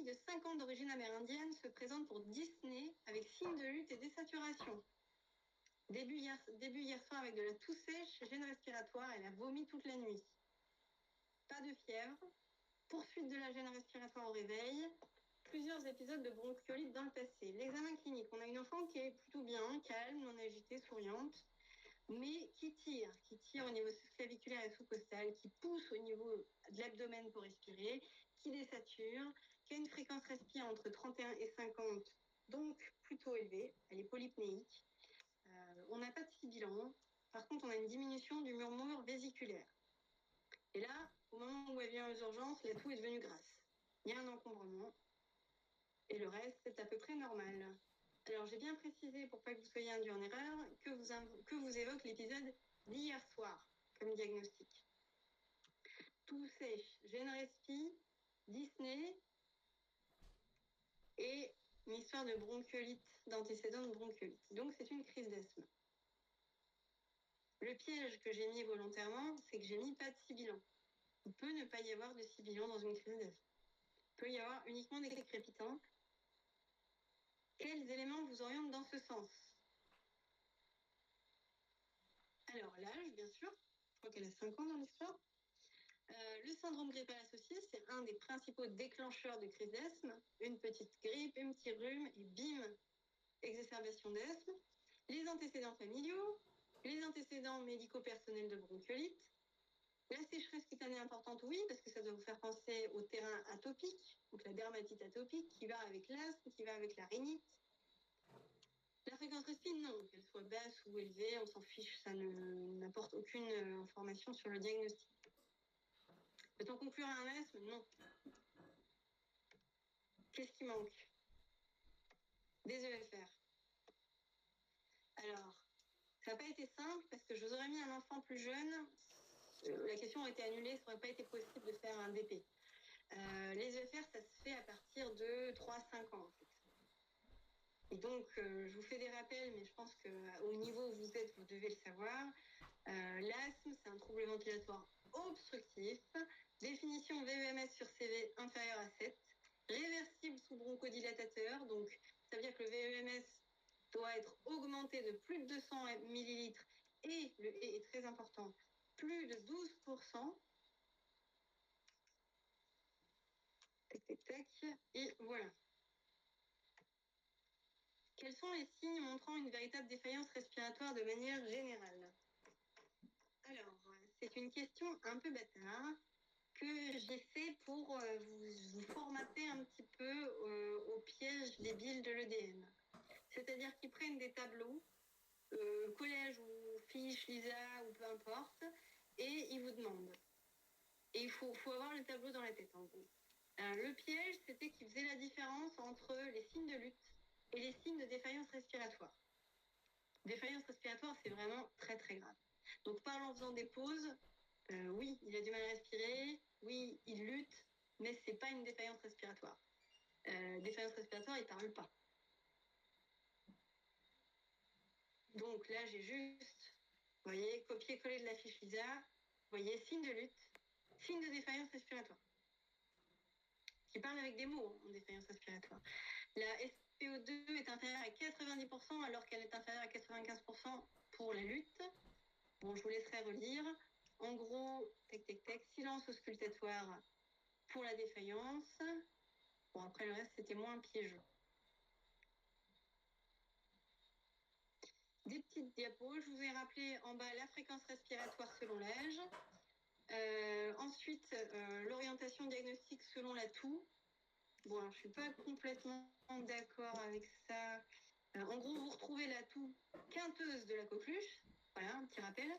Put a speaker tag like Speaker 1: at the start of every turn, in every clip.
Speaker 1: de 5 ans d'origine amérindienne se présente pour dyspnée avec signes de lutte et désaturation. Début hier soir avec de la toux sèche, gêne respiratoire, elle a vomi toute la nuit. Pas de fièvre, poursuite de la gêne respiratoire au réveil, plusieurs épisodes de bronchiolite dans le passé. L'examen clinique, on a une enfant qui est plutôt bien, calme, non agitée, souriante, mais qui tire au niveau claviculaire et sous-costal, qui pousse au niveau de l'abdomen pour respirer, qui désature, qui a une fréquence respire entre 31 et 50, donc plutôt élevée, elle est polypnéique. On n'a pas de sibilant, par contre on a une diminution du murmure vésiculaire. Et là, au moment où elle vient aux urgences, la toux est devenue grasse. Il y a un encombrement, et le reste, c'est à peu près normal. Alors, j'ai bien précisé, pour pas que vous soyez induits en erreur, que vous évoque l'épisode d'hier soir comme diagnostic. Toux sèche, gêne respi, dyspnée et une histoire de bronchiolite, d'antécédent de bronchiolite. Donc, c'est une crise d'asthme. Le piège que j'ai mis volontairement, c'est que j'ai mis pas de sibilant. Il peut ne pas y avoir de sibilant dans une crise d'asthme. Il peut y avoir uniquement des crépitants. Quels éléments vous orientent dans ce sens? Alors, l'âge, bien sûr. Je crois qu'elle a 5 ans dans l'histoire. Le syndrome grippal associé, c'est un des principaux déclencheurs de crise d'asthme. Une petite grippe, un petit rhume, et bim, exacerbation d'asthme. Les antécédents familiaux, les antécédents médico-personnels de bronchiolite. La sécheresse cutanée importante, oui, parce que ça doit vous faire penser au terrain atopique, donc la dermatite atopique, qui va avec l'asthme, qui va avec la rhinite. La fréquence respire, non, qu'elle soit basse ou élevée, on s'en fiche, ça n'apporte aucune information sur le diagnostic. Peut-on conclure à un asthme? Non. Qu'est-ce qui manque? Des EFR. Alors, ça n'a pas été simple parce que je vous aurais mis un enfant plus jeune, la question aurait été annulée, ça n'aurait pas été possible de faire un DP. Les EFR, ça se fait à partir de 3-5 ans, en fait. Et donc, je vous fais des rappels, mais je pense qu'au niveau où vous êtes, vous devez le savoir. L'asthme, c'est un trouble ventilatoire obstructif. Définition VEMS sur CV inférieur à 7. Réversible sous bronchodilatateur. Donc, ça veut dire que le VEMS doit être augmenté de plus de 200 millilitres et le E est très important, plus de 12%. Tac, tac, tac. Et voilà. Quels sont les signes montrant une véritable défaillance respiratoire de manière générale? Alors, c'est une question un peu bâtard que j'ai fait pour vous formater un petit peu au piège débile de l'EDN. C'est-à-dire qu'ils prennent des tableaux, collège ou fiche, Lisa ou peu importe, et ils vous demandent. Et il faut avoir le tableau dans la tête, en gros. Le piège, c'était qu'ils faisaient la différence entre les signes de lutte et les signes de défaillance respiratoire. Défaillance respiratoire, c'est vraiment très très grave. Donc parle en faisant des pauses, oui, il a du mal à respirer, oui, il lutte, mais c'est pas une défaillance respiratoire. Défaillance respiratoire, il parle pas. Donc là, j'ai juste, vous voyez, copier-coller de la fiche Lisa, vous voyez, signe de lutte, signe de défaillance respiratoire. Qui parle avec des mots en défaillance respiratoire. La SPO2 est inférieure à 90% alors qu'elle est inférieure à 95% pour la lutte. Bon, je vous laisserai relire. En gros, tac, tac, tac, silence auscultatoire pour la défaillance. Bon, après, le reste, c'était moins piégeux. Des petites diapos. Je vous ai rappelé en bas la fréquence respiratoire selon l'âge. Ensuite, l'orientation diagnostique selon la toux. Bon, alors, je ne suis pas complètement d'accord avec ça. En gros, vous retrouvez la toux quinteuse de la coqueluche. Voilà, un petit rappel.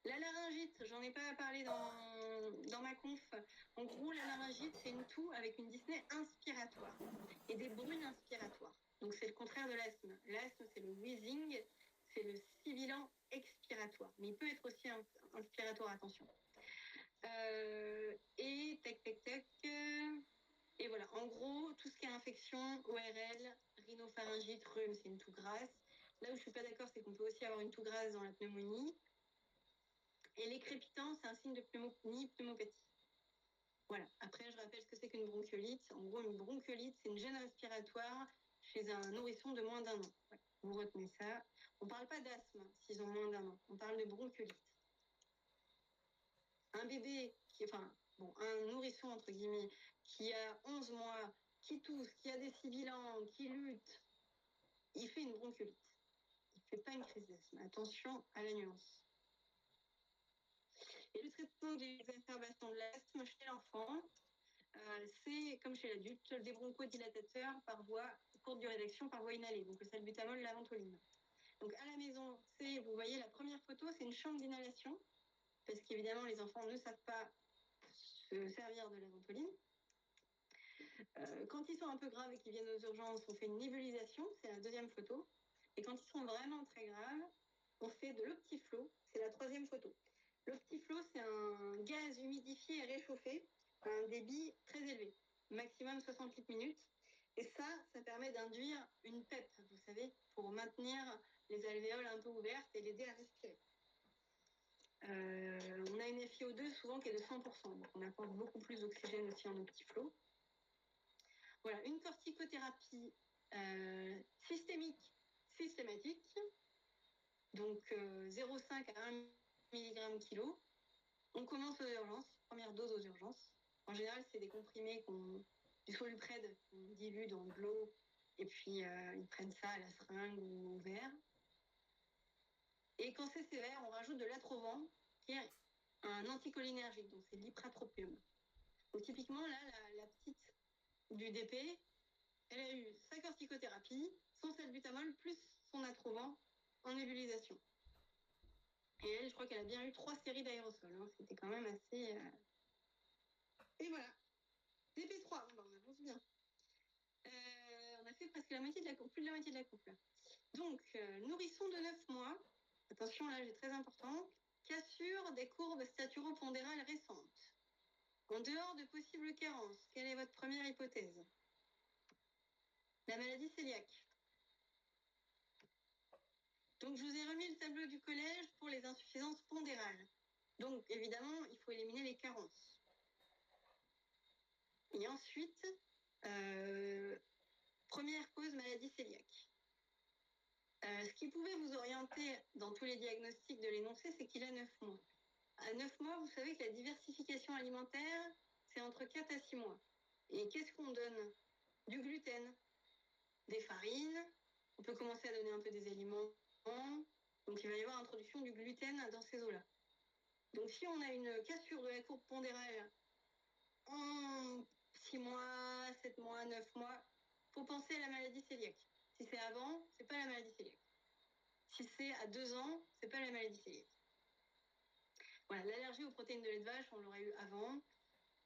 Speaker 1: La laryngite, j'en ai pas parlé dans ma conf. En gros, la laryngite, c'est une toux avec une dyspnée inspiratoire et des bruits inspiratoires. Donc, c'est le contraire de l'asthme. L'asthme, c'est le wheezing, c'est le sibilant expiratoire. Mais il peut être aussi inspiratoire, attention. Et tac, tac, tac. Et voilà, en gros, tout ce qui est infection, ORL, rhinopharyngite, rhume, c'est une toux grasse. Là où je suis pas d'accord, c'est qu'on peut aussi avoir une toux grasse dans la pneumonie. Et les crépitants, c'est un signe de pneumopathie. Voilà. Après, je rappelle ce que c'est qu'une bronchiolite. En gros, une bronchiolite, c'est une gêne respiratoire chez un nourrisson de moins d'1 an. Voilà. Vous retenez ça. On ne parle pas d'asthme s'ils ont moins d'1 an. On parle de bronchiolite. Un bébé, un nourrisson, entre guillemets, qui a 11 mois, qui tousse, qui a des sibilants, qui lutte, il fait une bronchiolite. Il ne fait pas une crise d'asthme. Attention à la nuance. Et le traitement des exacerbations de l'asthme chez l'enfant, c'est, comme chez l'adulte, des bronchodilatateurs par voie courte durée d'action par voie inhalée, donc le salbutamol, la ventoline. Donc à la maison, vous voyez la première photo, c'est une chambre d'inhalation, parce qu'évidemment les enfants ne savent pas se servir de la ventoline. Quand ils sont un peu graves et qu'ils viennent aux urgences, on fait une nébulisation, c'est la deuxième photo. Et quand ils sont vraiment très graves, on fait de l'optiflow, c'est la troisième photo. L'optiflow, c'est un gaz humidifié et réchauffé à un débit très élevé, maximum 68 minutes. Et ça permet d'induire une PEP, vous savez, pour maintenir les alvéoles un peu ouvertes et l'aider à respirer. On a une FiO2 souvent qui est de 100%, donc on apporte beaucoup plus d'oxygène aussi en optiflow. Voilà, une corticothérapie systématique, donc 0,5 à 1 mg kilo. On commence aux urgences, première dose aux urgences. En général, c'est des comprimés du Soluprède qu'on dilue dans de l'eau et puis ils prennent ça à la seringue ou au verre. Et quand c'est sévère, on rajoute de l'Atrovan, qui est un anticholinergique, donc c'est de l'ipratropium. Donc typiquement, là, la petite du DP, elle a eu sa corticothérapie, son salbutamol, plus son Atrovan en nébulisation. Et elle, je crois qu'elle a bien eu 3 séries d'aérosols. Hein. C'était quand même assez... Et voilà. DP3, on avance bien. On a fait presque la moitié de la coupe, plus de la moitié de la coupe. Là. Donc, nourrisson de 9 mois. Attention, là, j'ai très important. Cassure des courbes staturo-pondérales récentes. En dehors de possibles carences, quelle est votre première hypothèse? La maladie cœliaque. Donc, je vous ai remis le tableau du collège pour les insuffisances pondérales. Donc, évidemment, il faut éliminer les carences. Et ensuite, première cause, maladie cœliaque. Ce qui pouvait vous orienter dans tous les diagnostics de l'énoncé, c'est qu'il a 9 mois. À 9 mois, vous savez que la diversification alimentaire, c'est entre 4 à 6 mois. Et qu'est-ce qu'on donne? Du gluten, des farines, on peut commencer à donner un peu des aliments. Donc il va y avoir introduction du gluten dans ces eaux-là. Donc si on a une cassure de la courbe pondérale en 6 mois, 7 mois, 9 mois, il faut penser à la maladie cœliaque. Si c'est avant, c'est pas la maladie cœliaque. Si c'est à 2 ans, c'est pas la maladie cœliaque. Voilà, l'allergie aux protéines de lait de vache, on l'aurait eu avant.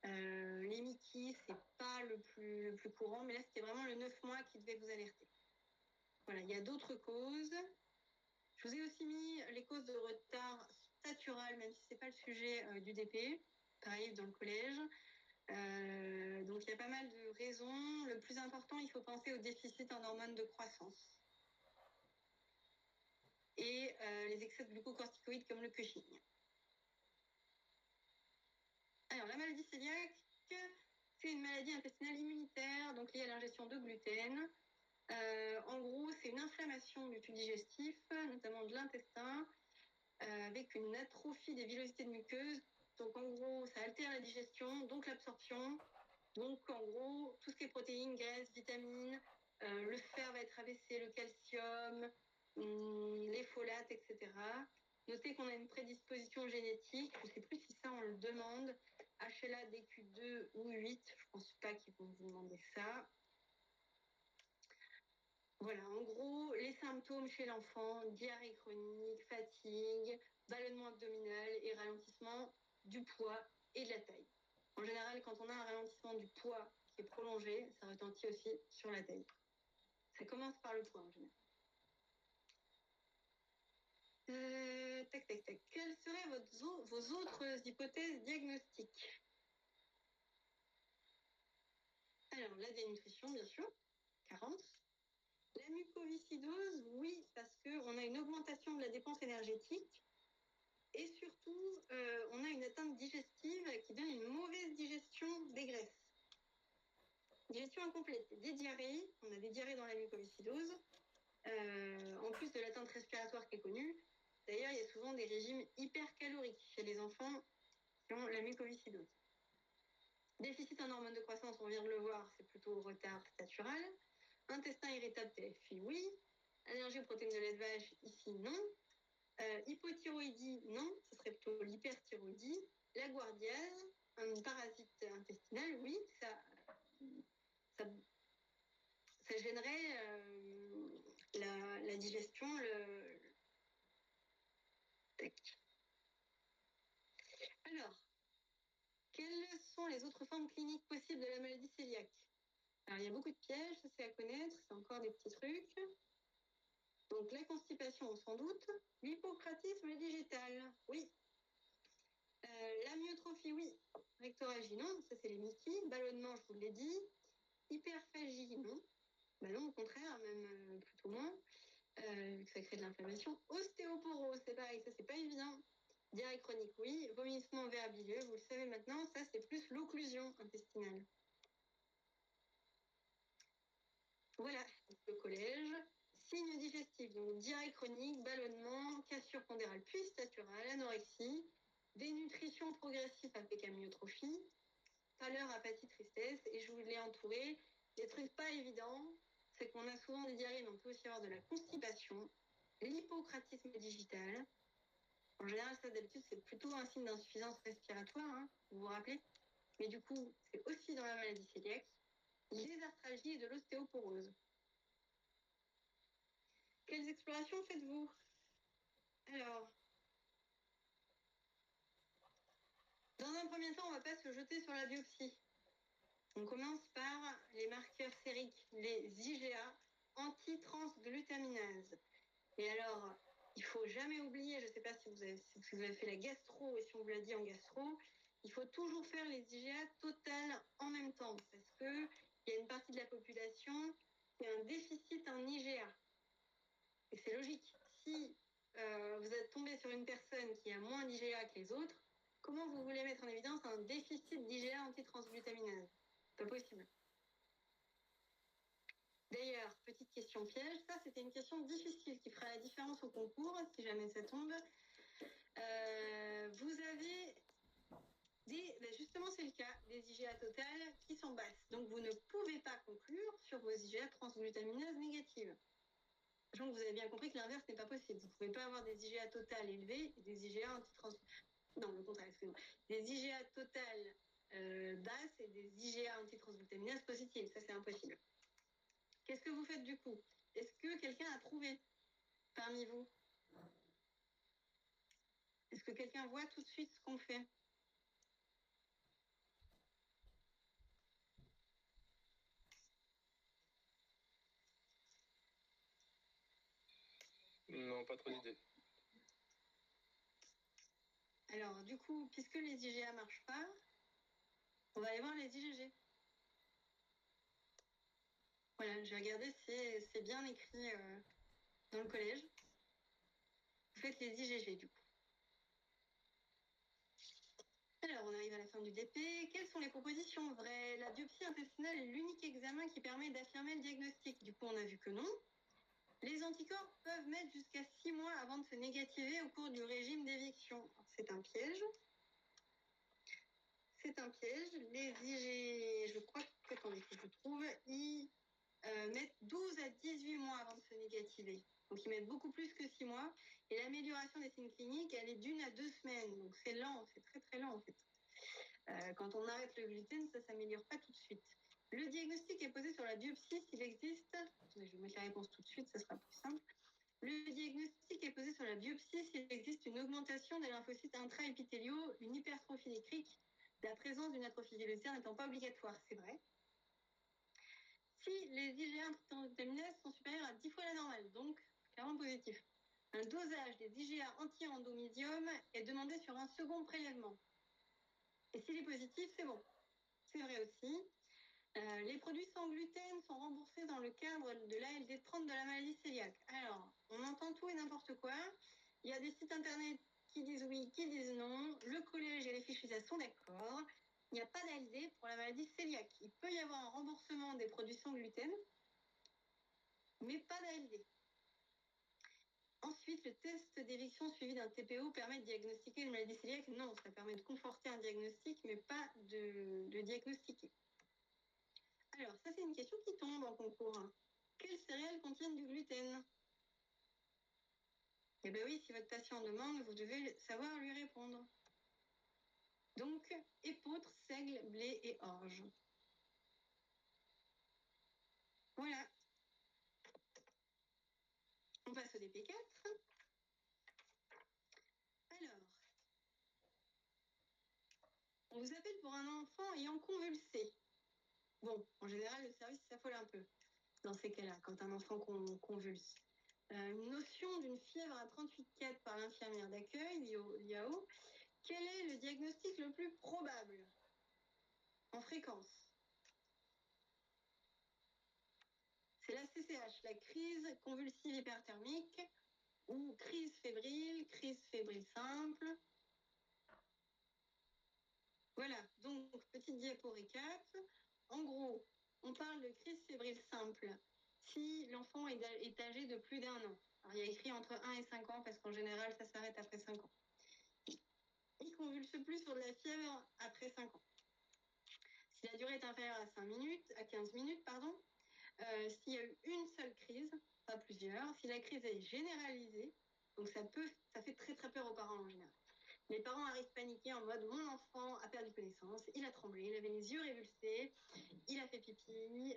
Speaker 1: Les Mickey, c'est pas le plus courant, mais là, c'était vraiment le 9 mois qui devait vous alerter. Voilà, il y a d'autres causes. Je vous ai aussi mis les causes de retard statural, même si c'est pas le sujet du DP. Pareil, dans le collège. Donc, il y a pas mal de raisons. Le plus important, il faut penser au déficit en hormones de croissance. Et les excès de glucocorticoïdes comme le Cushing. Alors, la maladie cœliaque, c'est une maladie intestinale immunitaire, donc liée à l'ingestion de gluten. En gros, c'est une inflammation du tube digestif, notamment de l'intestin, avec une atrophie des villosités de muqueuse. Donc, en gros, ça altère la digestion, donc l'absorption. Donc, en gros, tout ce qui est protéines, graisses, vitamines, le fer va être abaissé, le calcium, les folates, etc. Notez qu'on a une prédisposition génétique. Je ne sais plus si ça, on le demande. HLA, DQ2 ou 8. Je ne pense pas qu'ils vont vous demander ça. Voilà, en gros, les symptômes chez l'enfant, diarrhée chronique, fatigue, ballonnement abdominal et ralentissement du poids et de la taille. En général, quand on a un ralentissement du poids qui est prolongé, ça retentit aussi sur la taille. Ça commence par le poids en général. Quelles seraient vos autres hypothèses diagnostiques? Alors, la dénutrition, bien sûr, carence. La mucoviscidose, oui, parce qu'on a une augmentation de la dépense énergétique et surtout, on a une atteinte digestive qui donne une mauvaise digestion digestion incomplète, des diarrhées, on a des diarrhées dans la mucoviscidose, en plus de l'atteinte respiratoire qui est connue. D'ailleurs, il y a souvent des régimes hypercaloriques chez les enfants qui ont la mucoviscidose. Déficit en hormones de croissance, on vient de le voir, c'est plutôt retard statural. Intestin irritable, TFI, oui. Allergie aux protéines de lait de vache, ici, non. Hypothyroïdie, non, ce serait plutôt l'hyperthyroïdie. La guardiase, un parasite intestinal, oui, ça gênerait la digestion. Alors, quelles sont les autres formes cliniques possibles de la maladie cœliaque? Alors, il y a beaucoup de pièges, ça c'est à connaître, c'est encore des petits trucs. Donc, la constipation, sans doute. L'hypocratisme digital, oui. L'amyotrophie, oui. Rectorragie, non, ça c'est les Mickey. Ballonnement, je vous l'ai dit. Hyperphagie, non. Bah non, au contraire, même plutôt moins. Ça crée de l'inflammation. Ostéoporose, c'est pareil, ça c'est pas évident. Diarrhée chronique, oui. Vomissement vert bilieux, vous le savez maintenant, ça c'est plus l'occlusion intestinale. Voilà, le collège. Signes digestifs, donc diarrhée chronique, ballonnement, cassure pondérale puis staturale, anorexie, dénutrition progressive avec amyotrophie, pâleur, apathie, tristesse, et je vous l'ai entouré. Des trucs pas évidents, c'est qu'on a souvent des diarrhées, mais on peut aussi avoir de la constipation, l'hypocratisme digital. En général, ça d'habitude, c'est plutôt un signe d'insuffisance respiratoire, hein, vous vous rappelez. Mais du coup, c'est aussi dans la maladie cœliaque, les arthralgies et de l'ostéoporose. Quelles explorations faites-vous? Alors, dans un premier temps, on ne va pas se jeter sur la biopsie. On commence par les marqueurs sériques, les IgA, antitransglutaminase. Et alors, il ne faut jamais oublier, je ne sais pas si vous avez fait la gastro et si on vous l'a dit en gastro, il faut toujours faire les IgA totales en même temps parce qu'il y a une partie de la population qui a un déficit en IgA. Et c'est logique. Si vous êtes tombé sur une personne qui a moins d'IgA que les autres, comment vous voulez mettre en évidence un déficit d'IgA antitransglutaminase? Pas possible. D'ailleurs, petite question piège, ça c'était une question difficile qui fera la différence au concours, si jamais ça tombe. Vous avez justement c'est le cas, des IgA totales qui sont basses. Donc vous ne pouvez pas conclure sur vos IgA transglutaminase négatives. Donc vous avez bien compris que l'inverse n'est pas possible. Vous ne pouvez pas avoir des IgA totales élevées et des IgA non, le contraire, excusez-moi. Des IgA totales basses et des IgA antitransglutaminase positives. Ça, c'est impossible. Qu'est-ce que vous faites du coup? Est-ce que quelqu'un a trouvé parmi vous? Est-ce que quelqu'un voit tout de suite ce qu'on fait?
Speaker 2: Non, pas trop d'idées.
Speaker 1: Alors, du coup, puisque les IgA ne marchent pas, on va aller voir les IgG. Voilà, je vais regarder si c'est bien écrit dans le collège. Vous faites les IgG, du coup. Alors, on arrive à la fin du DP. Quelles sont les propositions vraies? La biopsie intestinale est l'unique examen qui permet d'affirmer le diagnostic. Du coup, on a vu que non. Les anticorps peuvent mettre jusqu'à 6 mois avant de se négativer au cours du régime d'éviction. C'est un piège. C'est un piège. Les IG, je crois que, attendez, que je trouve, ils mettent 12 à 18 mois avant de se négativer. Donc, ils mettent beaucoup plus que 6 mois. Et l'amélioration des signes cliniques, elle est d'1 à 2 semaines. Donc, c'est lent, c'est très, très lent, en fait. Quand on arrête le gluten, ça ne s'améliore pas tout de suite. Le diagnostic est posé sur la biopsie s'il existe. Je vais mettre la réponse tout de suite, ça sera plus simple. Le diagnostic est posé sur la biopsie s'il existe une augmentation des lymphocytes intraépithéliaux, une hypertrophie des criques, la présence d'une atrophie villositaire n'étant pas obligatoire, c'est vrai. Si les IgA antitransglutaminase sont supérieurs à 10 fois la normale, donc clairement positif. Un dosage des IgA anti-endomédium est demandé sur un second prélèvement. Et s'il est positif, c'est bon. C'est vrai aussi. Les produits sans gluten sont remboursés dans le cadre de l'ALD 30 de la maladie cœliaque. Alors, on entend tout et n'importe quoi. Il y a des sites internet qui disent oui, qui disent non. Le collège et les fiches sont d'accord. il n'y a pas d'ALD pour la maladie cœliaque. Il peut y avoir un remboursement des produits sans gluten, mais pas d'ALD. Ensuite, le test d'éviction suivi d'un TPO permet de diagnostiquer une maladie cœliaque. Non, ça permet de conforter un diagnostic, mais pas de diagnostiquer. Alors, ça, c'est une question qui tombe en concours. Quelles céréales contiennent du gluten? Eh bien oui, si votre patient demande, vous devez savoir lui répondre. Donc, épeautre, seigle, blé et orge. Voilà. On passe au DP4. Alors, on vous appelle pour un enfant ayant convulsé. Bon, en général, le service s'affole un peu dans ces cas-là, quand un enfant convulse. Une notion d'une fièvre à 38,4 par l'infirmière d'accueil, l'IAO. Quel est le diagnostic le plus probable en fréquence? C'est la CCH, la crise convulsive hyperthermique, ou crise fébrile simple. Voilà, donc petite diapo récap. En gros, on parle de crise fébrile simple si l'enfant est âgé de plus d'1 an. Alors, il y a écrit entre 1 et 5 ans parce qu'en général, ça s'arrête après 5 ans. Il convulse plus sur de la fièvre après 5 ans. Si la durée est inférieure à 15 minutes, s'il y a eu une seule crise, pas plusieurs, si la crise est généralisée, donc ça fait très très peur aux parents en général. Les parents arrivent paniqués en mode mon enfant a perdu connaissance, il a tremblé, il avait les yeux révulsés, il a fait pipi.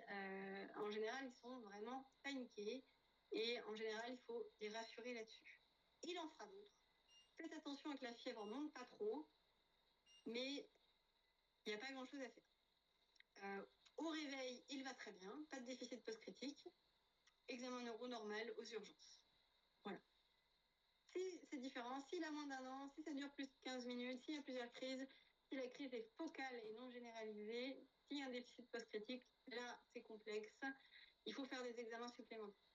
Speaker 1: En général, ils sont vraiment paniqués et en général, il faut les rassurer là-dessus. Il en fera d'autres. Faites attention à que la fièvre monte pas trop, mais il n'y a pas grand-chose à faire. Au réveil, il va très bien, pas de déficit post-critique, examen neuro normal aux urgences. Voilà. Si c'est différent, s'il a moins d'1 an, si ça dure plus de 15 minutes, s'il y a plusieurs crises, si la crise est focale et non généralisée, s'il y a un déficit post-critique, là, c'est complexe. Il faut faire des examens supplémentaires.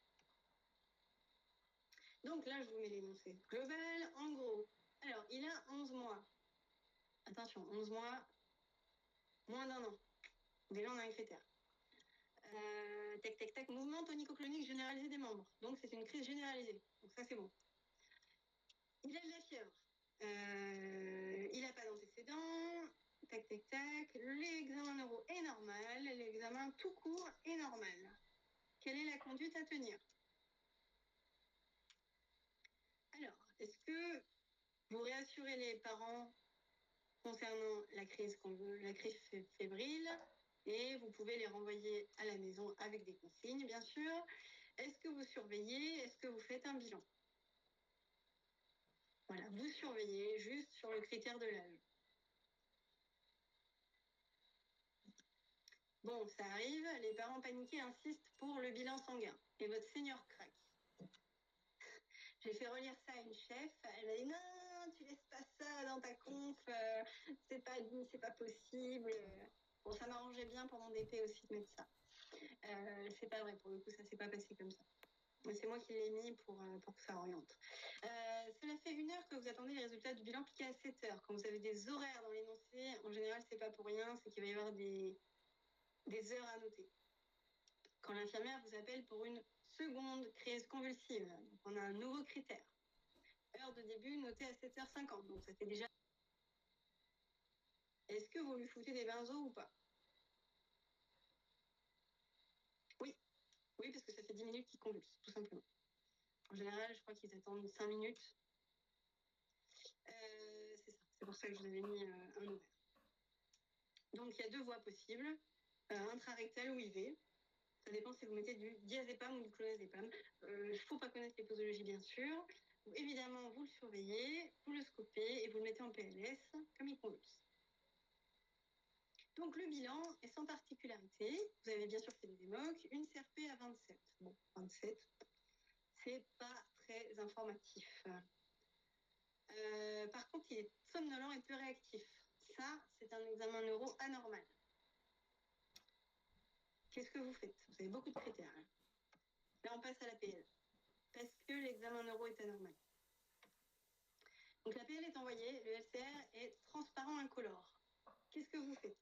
Speaker 1: Donc là, je vous mets l'énoncé global. En gros, alors, il a 11 mois. Attention, 11 mois, moins d'1 an. Déjà, on a un critère. Tac, mouvement tonico-clonique généralisé des membres. Donc, c'est une crise généralisée. Donc, ça, c'est bon. Il a de la fièvre. Il n'a pas d'antécédents. Tac. L'examen neuro est normal. L'examen tout court est normal. Quelle est la conduite à tenir? Alors, est-ce que vous réassurez les parents concernant la crise fébrile et vous pouvez les renvoyer à la maison avec des consignes, bien sûr. Est-ce que vous surveillez? Est-ce que vous faites un bilan? Voilà, vous surveillez juste sur le critère de l'âge. Bon, ça arrive, les parents paniqués insistent pour le bilan sanguin. Et votre senior craque. J'ai fait relire ça à une chef. Elle m'a dit non, tu laisses pas ça dans ta conf, c'est pas possible. Bon, ça m'arrangeait bien pour mon DP aussi de mettre ça. C'est pas vrai, pour le coup, ça s'est pas passé comme ça. C'est moi qui l'ai mis pour que ça oriente. Cela fait 1 heure que vous attendez les résultats du bilan piqué à 7 heures. Quand vous avez des horaires dans l'énoncé, en général, c'est pas pour rien, c'est qu'il va y avoir des heures à noter. Quand l'infirmière vous appelle pour une seconde crise convulsive, donc on a un nouveau critère. Heure de début notée à 7h50, donc ça fait déjà... Est-ce que vous lui foutez des benzos ou pas? Oui, parce que ça fait 10 minutes qu'il convulse, tout simplement. En général, je crois qu'ils attendent 5 minutes. C'est ça, c'est pour ça que je vous avais mis un ouvert. Donc il y a 2 voies possibles, intrarectal ou IV. Ça dépend si vous mettez du diazépam ou du clonazépam. Il ne faut pas connaître les posologies, bien sûr. Donc, évidemment, vous le surveillez, vous le scopez et vous le mettez en PLS comme il convulse. Donc le bilan est sans particularité. Vous avez bien sûr fait des émocs, une CRP à 27. Bon, 27, c'est pas très informatif. Par contre, il est somnolent et peu réactif. Ça, c'est un examen neuro anormal. Qu'est-ce que vous faites? Vous avez beaucoup de critères. Là, on passe à la PL. Parce que l'examen neuro est anormal. Donc la PL est envoyée, le LCR est transparent incolore. Qu'est-ce que vous faites?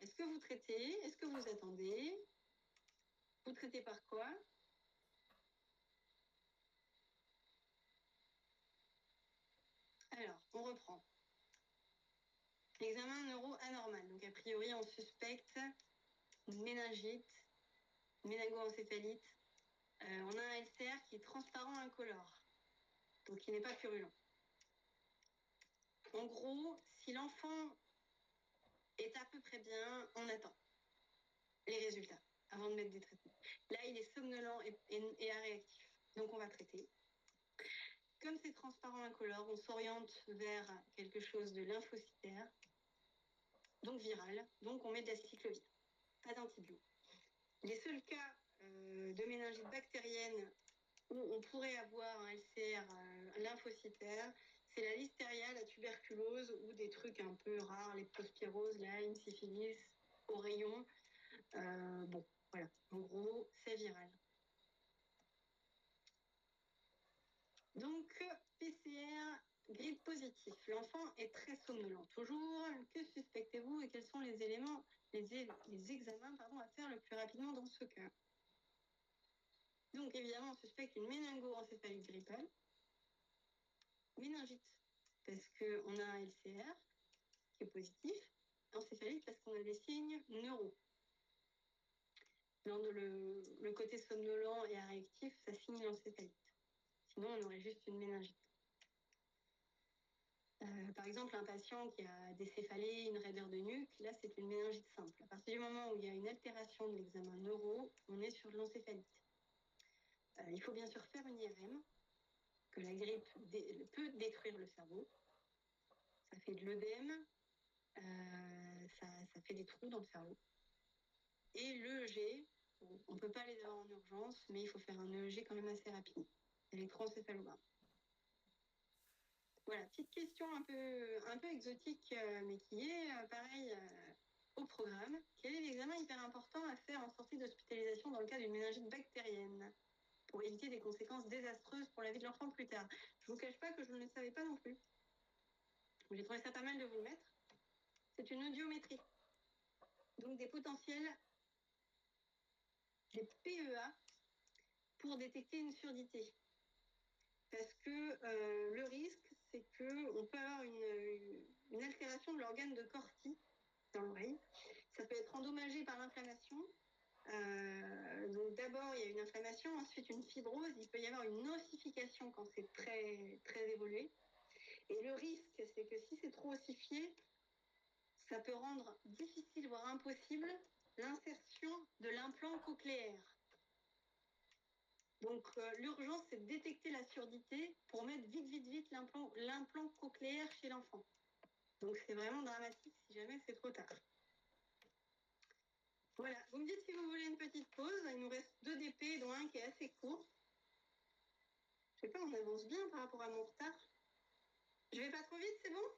Speaker 1: est-ce que vous traitez? Est-ce que vous attendez? Vous traitez par quoi? Alors, on reprend. Examen neuro anormal. Donc, a priori, on suspecte une méningite, méningoencéphalite. On a un LCR qui est transparent incolore, donc qui n'est pas purulent. En gros, si l'enfant est à peu près bien, on attend les résultats avant de mettre des traitements. Là, il est somnolent et aréactif, donc on va traiter. Comme c'est transparent incolore, on s'oriente vers quelque chose de lymphocytaire, donc viral, donc on met de la cyclovir, pas d'antibio. Les seuls cas de méningite bactérienne où on pourrait avoir un LCR lymphocytaire, c'est la listeria, la tuberculose ou des trucs un peu rares, leptospirose, Lyme, syphilis, au rayon. Bon, voilà. En gros, c'est viral. Donc, PCR, grippe positif. L'enfant est très somnolent. Toujours, que suspectez-vous et quels sont les éléments, les examens à faire le plus rapidement dans ce cas? Donc, évidemment, on suspecte une méningoencéphalite grippale. Méningite, parce qu'on a un LCR qui est positif. Encéphalite, parce qu'on a des signes neuro. Dans le côté somnolent et aréactif, ça signe l'encéphalite. Sinon, on aurait juste une méningite. Par exemple, un patient qui a des céphalées, une raideur de nuque, là, c'est une méningite simple. À partir du moment où il y a une altération de l'examen neuro, on est sur de l'encéphalite. Il faut bien sûr faire une IRM, que la grippe peut détruire le cerveau. Ça fait de l'œdème, ça fait des trous dans le cerveau. Et l'EEG, on ne peut pas les avoir en urgence, mais il faut faire un EEG quand même assez rapide. Électroencéphalogramme. Voilà, petite question un peu exotique, mais qui est pareil au programme. Quel est l'examen hyper important à faire en sortie d'hospitalisation dans le cas d'une méningite bactérienne pour éviter des conséquences désastreuses pour la vie de l'enfant plus tard? Je ne vous cache pas que je ne le savais pas non plus. J'ai trouvé ça pas mal de vous le mettre. C'est une audiométrie. Donc des potentiels, des PEA, pour détecter une surdité. Parce que le risque, c'est qu'on peut avoir une altération de l'organe de Corti dans l'oreille. Ça peut être endommagé par l'inflammation. Donc d'abord, il y a une inflammation, ensuite une fibrose. Il peut y avoir une ossification quand c'est très, très évolué. Et le risque, c'est que si c'est trop ossifié, ça peut rendre difficile, voire impossible, l'insertion de l'implant cochléaire. Donc l'urgence, c'est de détecter la surdité pour mettre vite l'implant cochléaire chez l'enfant. Donc c'est vraiment dramatique si jamais c'est trop tard. Voilà, vous me dites si vous voulez une petite pause. Il nous reste 2 DP, dont un qui est assez court. Je sais pas, on avance bien par rapport à mon retard. Je vais pas trop vite, c'est bon?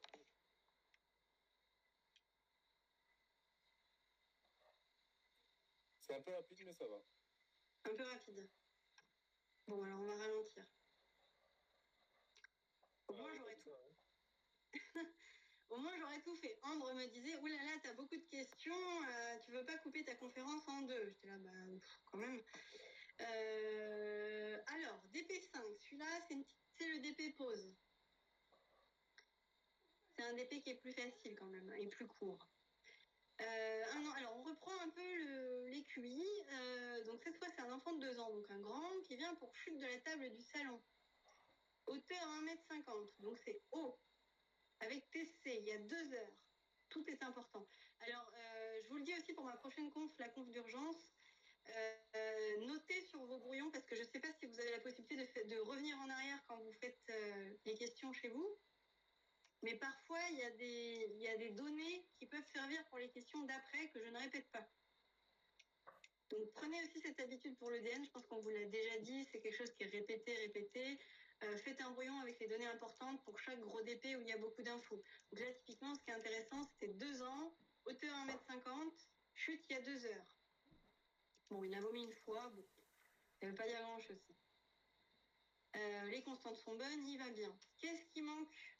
Speaker 2: C'est un peu rapide, mais ça va.
Speaker 1: Un peu rapide. Bon, alors on va ralentir. Au moins, j'aurais tout. Au moins, j'aurais tout fait. Ambre me disait, oulala, t'as beaucoup de questions, tu veux pas couper ta conférence en 2? J'étais là, quand même. Alors, DP5, celui-là, c'est le DP pause. C'est un DP qui est plus facile quand même, et plus court. Alors, on reprend un peu les QI. Donc, cette fois, c'est un enfant de 2 ans, donc un grand, qui vient pour chute de la table du salon. Hauteur 1,50 m, donc c'est haut. Avec TC, il y a 2 heures. Tout est important. Alors, je vous le dis aussi pour ma prochaine conf, la conf d'urgence, notez sur vos brouillons, parce que je ne sais pas si vous avez la possibilité de revenir en arrière quand vous faites les questions chez vous. Mais parfois, il y a des données qui peuvent servir pour les questions d'après que je ne répète pas. Donc, prenez aussi cette habitude pour l'EDN. Je pense qu'on vous l'a déjà dit. C'est quelque chose qui est répété. Faites un brouillon avec les données importantes pour chaque gros DP où il y a beaucoup d'infos. Donc là, typiquement, ce qui est intéressant, c'était 2 ans, hauteur 1,50 m, chute il y a 2 heures. Bon, il a vomi une fois. Bon, ça ne veut pas dire grand-chose. Les constantes sont bonnes, il va bien. Qu'est-ce qui manque?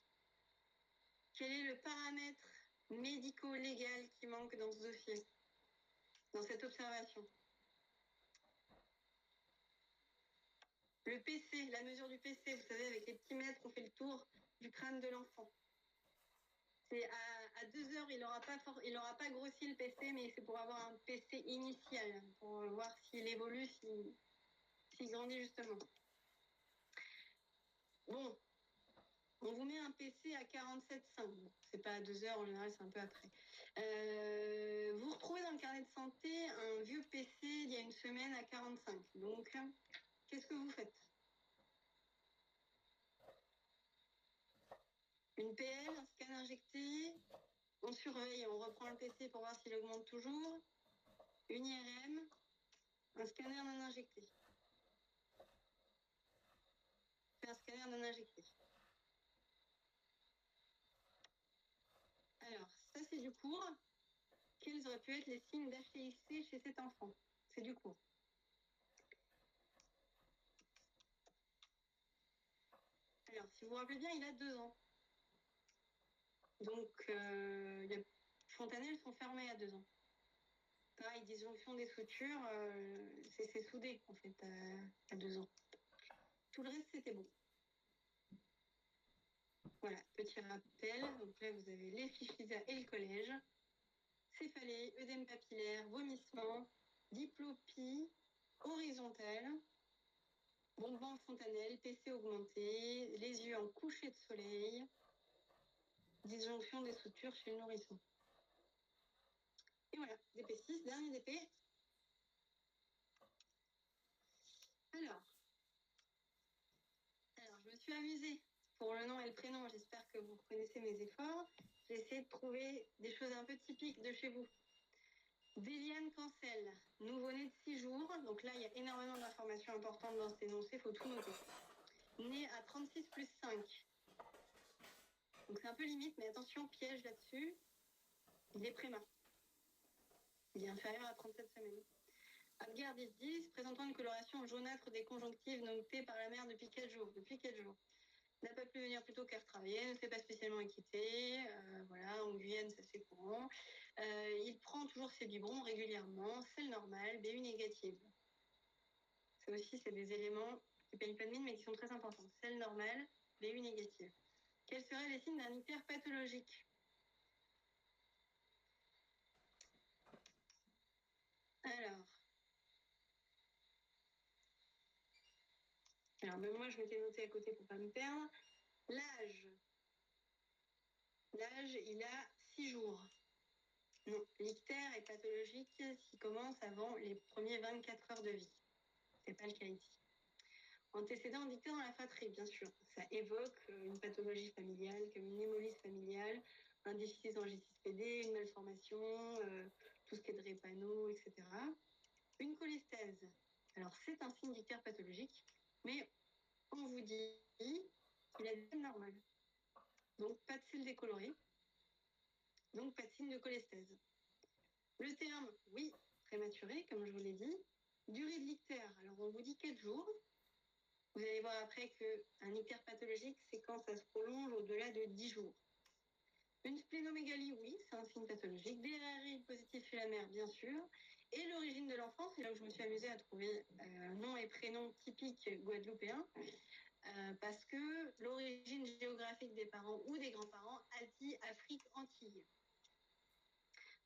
Speaker 1: Quel est le paramètre médico-légal qui manque dans ce dossier, dans cette observation. Le PC, la mesure du PC, vous savez, avec les petits mètres, on fait le tour du crâne de l'enfant. C'est à 2 heures, il n'aura pas grossi le PC, mais c'est pour avoir un PC initial, pour voir s'il évolue, s'il grandit justement. Bon, on vous met un PC à 47,5. Bon, c'est pas à 2 heures, en général, c'est un peu après. Vous retrouvez dans le carnet de santé un vieux PC il y a une semaine à 45. Donc, qu'est-ce que vous faites? Une PL, un scan injecté, on surveille, on reprend le PC pour voir s'il augmente toujours. Une IRM, un scanner non injecté. Un scanner non injecté. Alors, ça c'est du cours. Quels auraient pu être les signes d'HTIC chez cet enfant? C'est du cours. Alors, si vous vous rappelez bien, il a 2 ans. Donc, les fontanelles sont fermées à 2 ans. Pareil, disjonction des sutures, c'est soudé, en fait, à 2 ans. Tout le reste, c'était bon. Voilà, petit rappel. Donc là, vous avez les fiches LISA et le collège. Céphalée, œdème papillaire, vomissement, diplopie horizontale, bonbon fontanelle, PC augmenté, les yeux en coucher de soleil, disjonction des sutures chez le nourrisson. Et voilà, DP6, dernier DP. Alors, je me suis amusée pour le nom et le prénom. J'espère que vous reconnaissez mes efforts. J'ai essayé de trouver des choses un peu typiques de chez vous. Déliane Cancel, nouveau-né de 6 jours. Donc là, il y a énormément d'informations importantes dans cet énoncé, il faut tout noter. Né à 36 plus 5. Donc c'est un peu limite, mais attention, piège là-dessus. Il est prémat. Il est inférieur à 37 semaines. Apgar 10-10, présentant une coloration jaunâtre des conjonctives notée par la mère depuis 4 jours. N'a pas pu venir plus tôt car travailler, ne s'est pas spécialement inquiété. Voilà, en Guyane, ça c'est courant. Il prend toujours ses biberons régulièrement, c'est le normal, BU négative. Ça aussi, c'est des éléments qui payent pas de mine, mais qui sont très importants. C'est le normal, BU négative. Quels seraient les signes d'un ictère pathologique? Alors même moi, je m'étais noté à côté pour pas me perdre. L'âge, il a 6 jours. Non, l'ictère est pathologique s'il commence avant les premiers 24 heures de vie. C'est pas le cas ici. Antécédent d'ictère dans la fratrie, bien sûr. Ça évoque une pathologie familiale, comme une hémolyse familiale, un déficit en G6PD, une malformation, tout ce qui est drépano, etc. Une cholestase. Alors, c'est un signe d'ictère pathologique, mais on vous dit qu'il a des signes normales. Donc, pas de cils décolorés, donc pas de signe de cholestase. Le terme, oui, prématuré, comme je vous l'ai dit. Durée de l'ictère, alors on vous dit 4 jours. Vous allez voir après qu'un ictère pathologique, c'est quand ça se prolonge au-delà de 10 jours. Une splénomégalie, oui, c'est un signe pathologique. Des RRI positifs chez la mère, bien sûr. Et l'origine de l'enfant, c'est là où je me suis amusée à trouver nom et prénom typiques guadeloupéens. Parce que l'origine géographique des parents ou des grands-parents a dit Afrique, Antilles.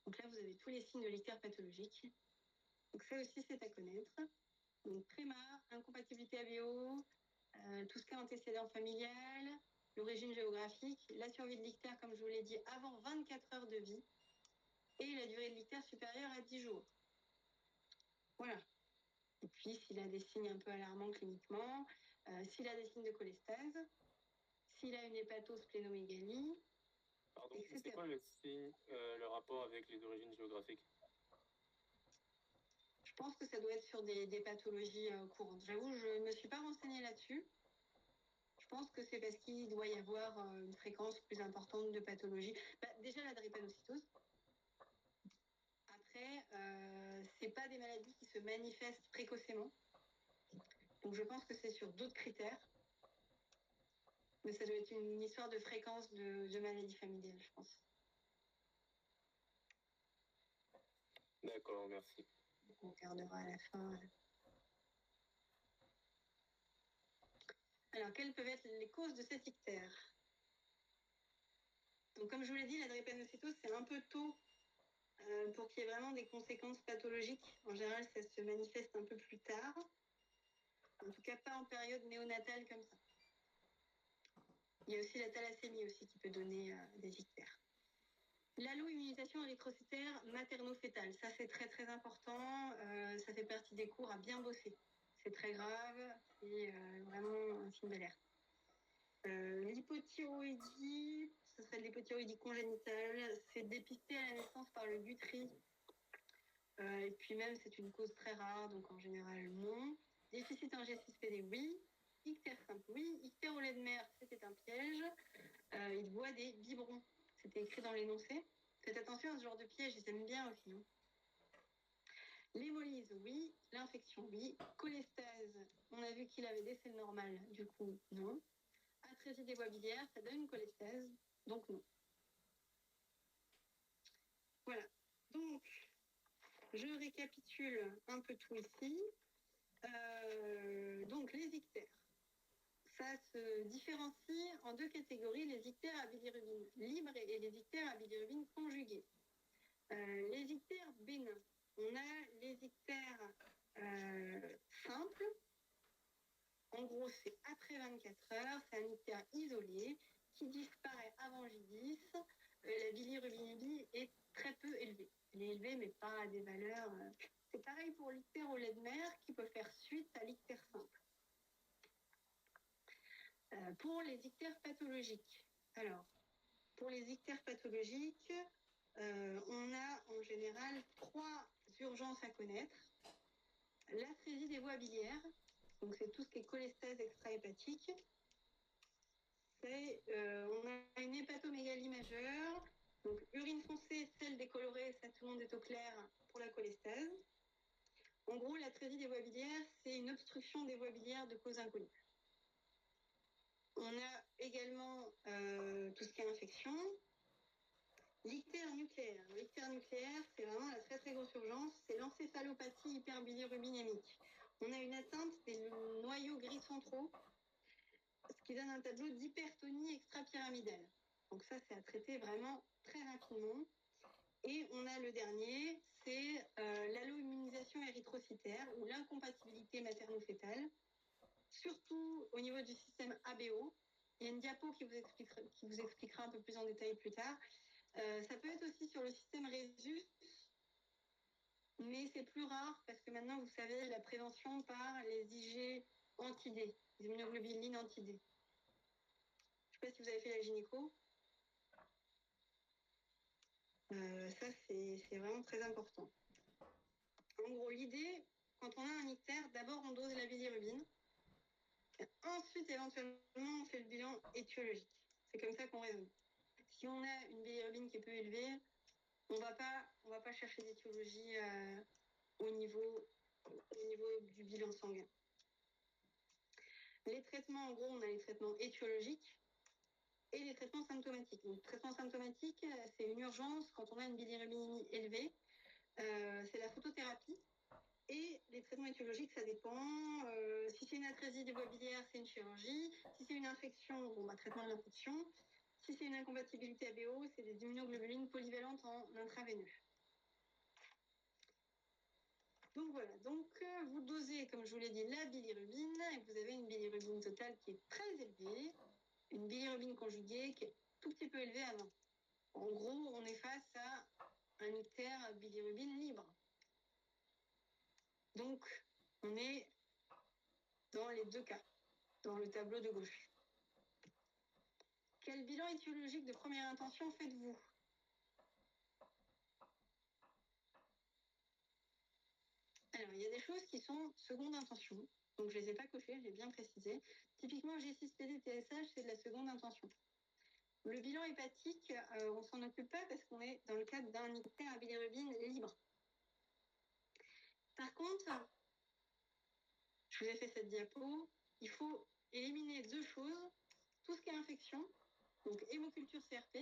Speaker 1: Donc là, vous avez tous les signes de l'ictère pathologique. Donc ça aussi, c'est à connaître. Donc préma, incompatibilité ABO, tout ce qui est antécédent familial, l'origine géographique, la survie de l'ictère, comme je vous l'ai dit, avant 24 heures de vie, et la durée de l'ictère supérieure à 10 jours. Voilà. Et puis, s'il a des signes un peu alarmants cliniquement, s'il a des signes de cholestase, s'il a une hépatosplénomégalie,
Speaker 2: Pardon,
Speaker 1: etc.
Speaker 2: c'est quoi le signe, le rapport avec les origines géographiques?
Speaker 1: Je pense que ça doit être sur des pathologies courantes. J'avoue, je ne me suis pas renseignée là-dessus. Je pense que c'est parce qu'il doit y avoir une fréquence plus importante de pathologies. Déjà, la drépanocytose. Après, c'est pas des maladies qui se manifestent précocement. Donc, je pense que c'est sur d'autres critères. Mais ça doit être une histoire de fréquence de maladies familiales, je pense.
Speaker 2: D'accord, merci.
Speaker 1: On regardera à la fin. Alors, quelles peuvent être les causes de cet ictère? Donc, comme je vous l'ai dit, la drépanocytose, c'est un peu tôt pour qu'il y ait vraiment des conséquences pathologiques. En général, ça se manifeste un peu plus tard. En tout cas, pas en période néonatale comme ça. Il y a aussi la thalassémie aussi qui peut donner des ictères. L'alloimmunisation érythrocytaire materno-fétale, ça c'est très très important. Ça fait partie des cours à bien bosser. C'est très grave, c'est vraiment un signe d'alerte. L'hypothyroïdie, ce serait de l'hypothyroïdie congénitale, c'est dépisté à la naissance par le Guthrie. Et puis même, c'est une cause très rare, donc en général, non. Déficit en G6PD, oui. Ictère simple, oui. Ictère au lait de mer, c'était un piège. Il boit des biberons. C'était écrit dans l'énoncé. Faites attention à ce genre de piège, ils aiment bien aussi. Hein. L'hémolyse, oui. L'infection, oui. Cholestase, on a vu qu'il avait des selles normales, du coup, non. Atrésie des voies biliaires, ça donne une cholestase, donc non. Voilà. Donc, je récapitule un peu tout ici. Donc, les ictères. Ça se différencie en deux catégories, les ictères à bilirubine libre et les ictères à bilirubine conjuguée. Les ictères bénins, on a les ictères simples. En gros, c'est après 24 heures, c'est un ictère isolé qui disparaît avant J10. La bilirubinémie est très peu élevée. Elle est élevée, mais pas à des valeurs. C'est pareil pour l'ictère au lait de mer qui peut faire suite à l'ictère simple. Pour les ictères pathologiques, alors, pour les ictères pathologiques, on a en général 3 urgences à connaître. L'atrésie des voies biliaires, donc c'est tout ce qui est cholestase extrahépatique. On a une hépatomégalie majeure, donc urine foncée, sel décoloré, ça tout le monde est au clair pour la cholestase. En gros, l'atrésie des voies biliaires, c'est une obstruction des voies biliaires de cause inconnue. On a également tout ce qui est infection. L'ictère nucléaire. L'ictère nucléaire, c'est vraiment la très très grosse urgence, c'est l'encéphalopathie hyperbilirubinémique. On a une atteinte des noyaux gris centraux, ce qui donne un tableau d'hypertonie extrapyramidale. Donc ça, c'est à traiter vraiment très rapidement. Et on a le dernier, c'est l'alloimmunisation érythrocytaire ou l'incompatibilité materno-fétale, surtout au niveau du système ABO. Il y a une diapo qui vous expliquera un peu plus en détail plus tard. Ça peut être aussi sur le système Rhésus, mais c'est plus rare parce que maintenant, vous savez, la prévention par les IG anti-D, les immunoglobulines anti-D. Je ne sais pas si vous avez fait la gynéco. Ça, c'est vraiment très important. En gros, l'idée, quand on a un ictère, d'abord, on dose la bilirubine. Ensuite, éventuellement, on fait le bilan étiologique. C'est comme ça qu'on raisonne. Si on a une bilirubine qui est peu élevée, on va pas chercher d'étiologie au niveau du bilan sanguin. Les traitements, en gros, on a les traitements étiologiques et les traitements symptomatiques. Donc, traitement symptomatique, c'est une urgence quand on a une bilirubinémie élevée. C'est la photothérapie. Et les traitements étiologiques, ça dépend. Si c'est une atrésie des voies biliaires, c'est une chirurgie. Si c'est une infection, traitement de l'infection. Si c'est une incompatibilité ABO, c'est des immunoglobulines polyvalentes en intraveineux. Donc voilà, vous dosez, comme je vous l'ai dit, la bilirubine, et vous avez une bilirubine totale qui est très élevée, une bilirubine conjuguée qui est tout petit peu élevée à 20. En gros, on est face à un ictère à bilirubine libre. Donc, on est dans les deux cas, dans le tableau de gauche. Quel bilan étiologique de première intention faites-vous? Alors, il y a des choses qui sont seconde intention. Donc, je ne les ai pas cochées, je l'ai bien précisé. Typiquement, G6PD, TSH, c'est de la seconde intention. Le bilan hépatique, on ne s'en occupe pas parce qu'on est dans le cadre d'un ictère à bilirubine libre. Par contre, je vous ai fait cette diapo, il faut éliminer 2 choses. Tout ce qui est infection, donc hémoculture CRP,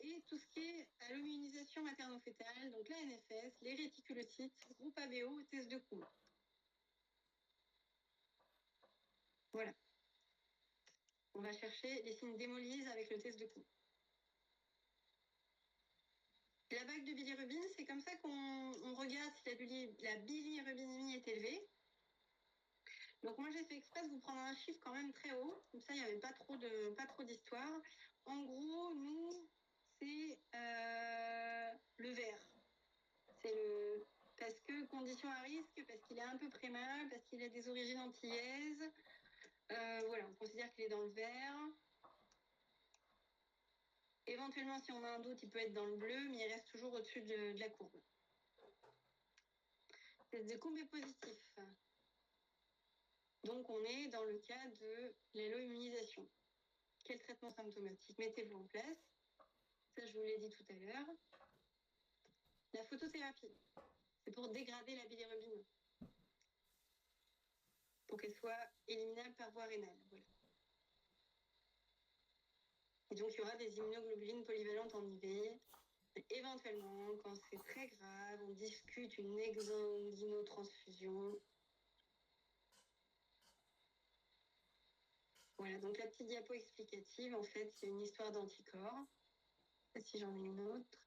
Speaker 1: et tout ce qui est alloimmunisation materno-fétale, donc la NFS, les réticulocytes, groupe ABO, test de Coulomb. Voilà. On va chercher les signes d'hémolyse avec le test de Coulomb. La vague de bilirubine, c'est comme ça qu'on regarde si la bilirubinémie est élevée. Donc moi, j'ai fait exprès de vous prendre un chiffre quand même très haut. Comme ça, il n'y avait pas trop d'histoire. En gros, nous, c'est le vert. Parce que condition à risque, parce qu'il est un peu prémal, parce qu'il a des origines antillaises. Voilà, on considère qu'il est dans le vert. Éventuellement, si on a un doute, il peut être dans le bleu, mais il reste toujours au-dessus de la courbe. Test de Coulomb est positif. Donc, on est dans le cas de l'allo-immunisation. Quel traitement symptomatique mettez-vous en place? Ça, je vous l'ai dit tout à l'heure. La photothérapie, c'est pour dégrader la bilirubine, pour qu'elle soit éliminable par voie rénale. Voilà. Et donc, il y aura des immunoglobulines polyvalentes en IV. Éventuellement, quand c'est très grave, on discute une exsanguinotransfusion. Voilà, donc la petite diapo explicative, en fait, c'est une histoire d'anticorps. Si j'en ai une autre.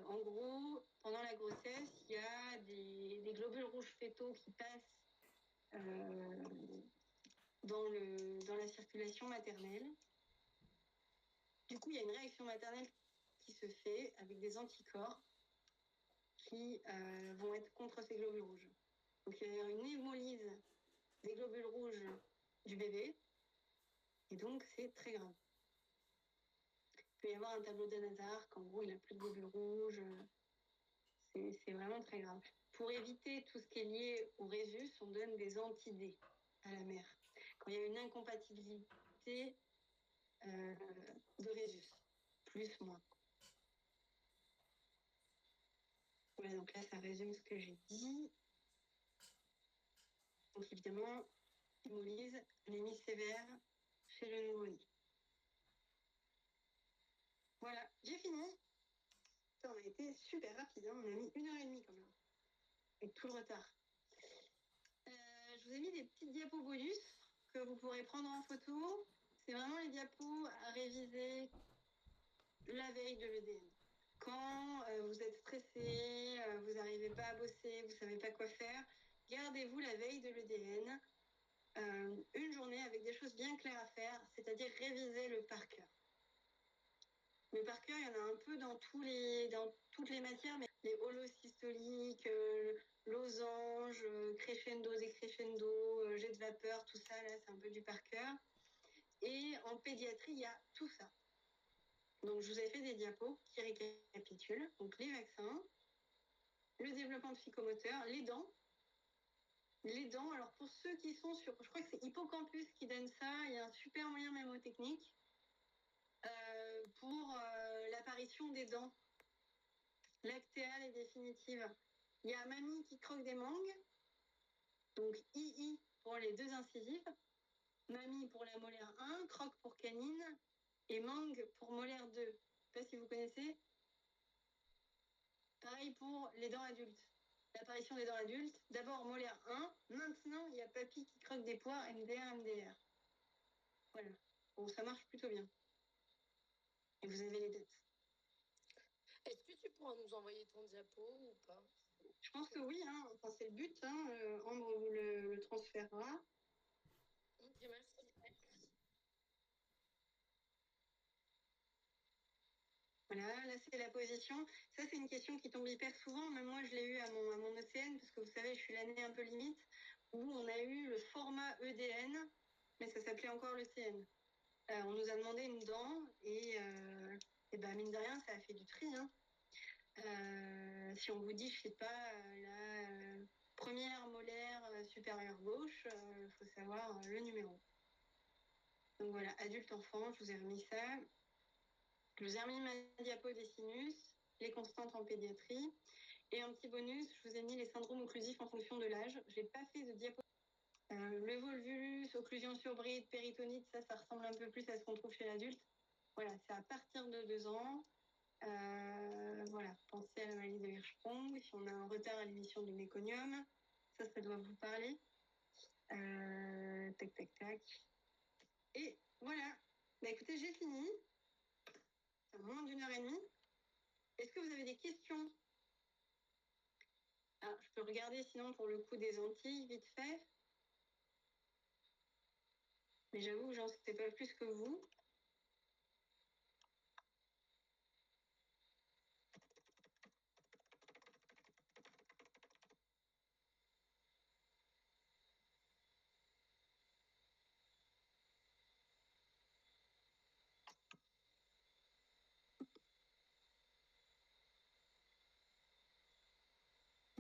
Speaker 1: En gros, pendant la grossesse, il y a des globules rouges fœtaux qui passent dans la circulation maternelle. Du coup, il y a une réaction maternelle qui se fait avec des anticorps qui vont être contre ces globules rouges. Donc, il y a une hémolyse des globules rouges du bébé, et donc c'est très grave. Il peut y avoir un tableau d'Anazar, qu'en gros, il n'a plus de globules rouges. C'est vraiment très grave. Pour éviter tout ce qui est lié au résus, on donne des anti-D à la mère. Quand il y a une incompatibilité de résus, plus, moins. Voilà, donc là, ça résume ce que j'ai dit. Donc évidemment, hémolyse, anémie sévère chez le nouveau-né. Voilà, j'ai fini. Ça, on a été super rapide, hein. On a mis 1h30 quand même, avec tout le retard. Je vous ai mis des petites diapos bonus que vous pourrez prendre en photo. C'est vraiment les diapos à réviser la veille de l'EDN. Quand vous êtes stressé, vous n'arrivez pas à bosser, vous ne savez pas quoi faire, gardez-vous la veille de l'EDN une journée avec des choses bien claires à faire, c'est-à-dire réviser le par cœur. Le par cœur, il y en a un peu dans toutes les matières, mais les holosystoliques, losanges, crescendo, décrescendo, jet de vapeur, tout ça, là, c'est un peu du par cœur. Et en pédiatrie, il y a tout ça. Donc, je vous ai fait des diapos qui récapitulent. Donc, les vaccins, le développement psychomoteur, les dents. Les dents, alors pour ceux qui sont sur... Je crois que c'est Hippocampus qui donne ça. Il y a un super moyen mémotechnique pour l'apparition des dents lactéales et définitives. Il y a Mamie qui croque des mangues. Donc, II pour les 2 incisives. Mamie pour la molaire 1, croque pour canine et mangue pour molaire 2. Je ne sais pas si vous connaissez. Pareil pour les dents adultes. L'apparition des dents adultes, d'abord molaire 1, maintenant il y a papy qui croque des poires, MDR, MDR. Voilà. Bon, ça marche plutôt bien. Et vous avez les dates.
Speaker 3: Est-ce que tu pourras nous envoyer ton diapo ou pas?
Speaker 1: Je pense que oui, hein. Enfin, c'est le but. Hein. Ambre vous le transférera.
Speaker 3: Ok, merci.
Speaker 1: Voilà, là c'est la position. Ça c'est une question qui tombe hyper souvent. Même moi je l'ai eu à mon ECN, parce que vous savez, je suis l'année un peu limite, où on a eu le format EDN, mais ça s'appelait encore l'ECN. On nous a demandé une dent et ben, mine de rien, ça a fait du tri. Hein. Si on vous dit, je sais pas, la première molaire supérieure gauche, il faut savoir le numéro. Donc voilà, adulte-enfant, je vous ai remis ça. Je vous ai remis ma diapo des sinus, les constantes en pédiatrie. Et un petit bonus, je vous ai mis les syndromes occlusifs en fonction de l'âge. Je n'ai pas fait de diapo. Le volvulus, occlusion sur bride, péritonite, ça ressemble un peu plus à ce qu'on trouve chez l'adulte. Voilà, c'est à partir de 2 ans. Voilà, pensez à la maladie de Hirschsprung. Si on a un retard à l'émission du méconium, ça doit vous parler. Tac, tac, tac. Et voilà. Bah écoutez, j'ai fini. C'est moins d'1h30. Est-ce que vous avez des questions? Alors, je peux regarder sinon pour le coup des Antilles, vite fait. Mais j'avoue que j'en sais pas plus que vous.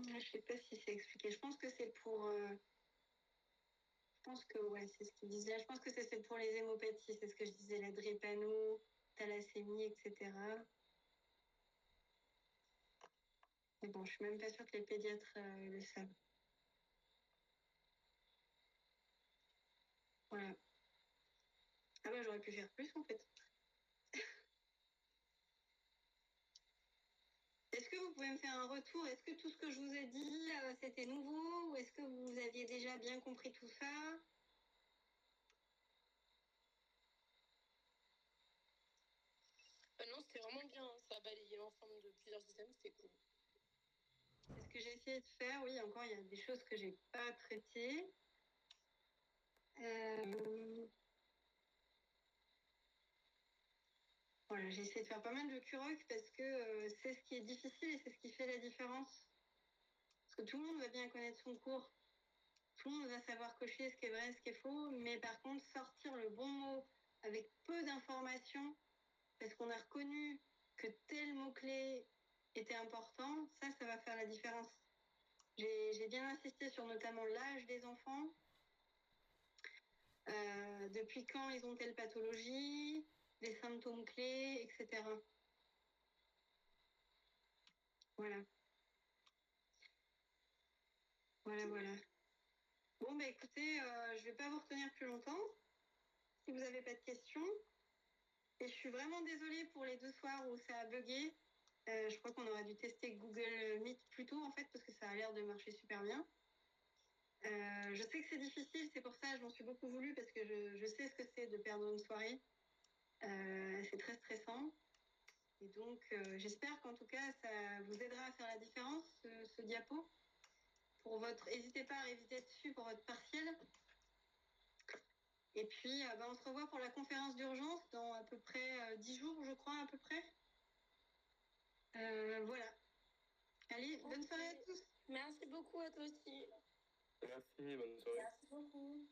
Speaker 1: Je sais pas si c'est expliqué. Je pense que c'est pour... Je pense que ouais, c'est ce qu'il disait. Je pense que c'est pour les hémopathies. C'est ce que je disais, la drépano, thalassémie, etc. Mais bon, je suis même pas sûre que les pédiatres le savent. Voilà. Ah bah j'aurais pu faire plus en fait. Est-ce que vous pouvez me faire un retour? Est-ce que tout ce que je vous ai dit, c'était nouveau? Ou est-ce que vous aviez déjà bien compris tout ça?
Speaker 3: Non, c'était vraiment bien. Ça a balayé l'ensemble de plusieurs systèmes, c'était cool.
Speaker 1: C'est ce que j'ai essayé de faire. Oui, encore, il y a des choses que j'ai pas traitées. Voilà, j'ai essayé de faire pas mal de curoc parce que c'est ce qui est difficile et c'est ce qui fait la différence. Parce que tout le monde va bien connaître son cours. Tout le monde va savoir cocher ce qui est vrai, ce qui est faux. Mais par contre, sortir le bon mot avec peu d'informations, parce qu'on a reconnu que tel mot-clé était important, ça va faire la différence. J'ai bien insisté sur notamment l'âge des enfants, depuis quand ils ont telle pathologie, les symptômes clés, etc. Voilà. Voilà. Bon, bah écoutez, je vais pas vous retenir plus longtemps, si vous n'avez pas de questions. Et je suis vraiment désolée pour les 2 soirs où ça a bugué. Je crois qu'on aurait dû tester Google Meet plus tôt, en fait, parce que ça a l'air de marcher super bien. Je sais que c'est difficile, c'est pour ça que je m'en suis beaucoup voulu, parce que je sais ce que c'est de perdre une soirée. C'est très stressant. Et donc, j'espère qu'en tout cas, ça vous aidera à faire la différence, ce diapo. N'hésitez pas à réviser dessus pour votre partiel. Et puis, on se revoit pour la conférence d'urgence dans à peu près 10 jours, je crois, à peu près. Voilà. Allez, bonne soirée à tous.
Speaker 3: Merci beaucoup à toi aussi.
Speaker 2: Merci, bonne soirée.
Speaker 3: Merci beaucoup.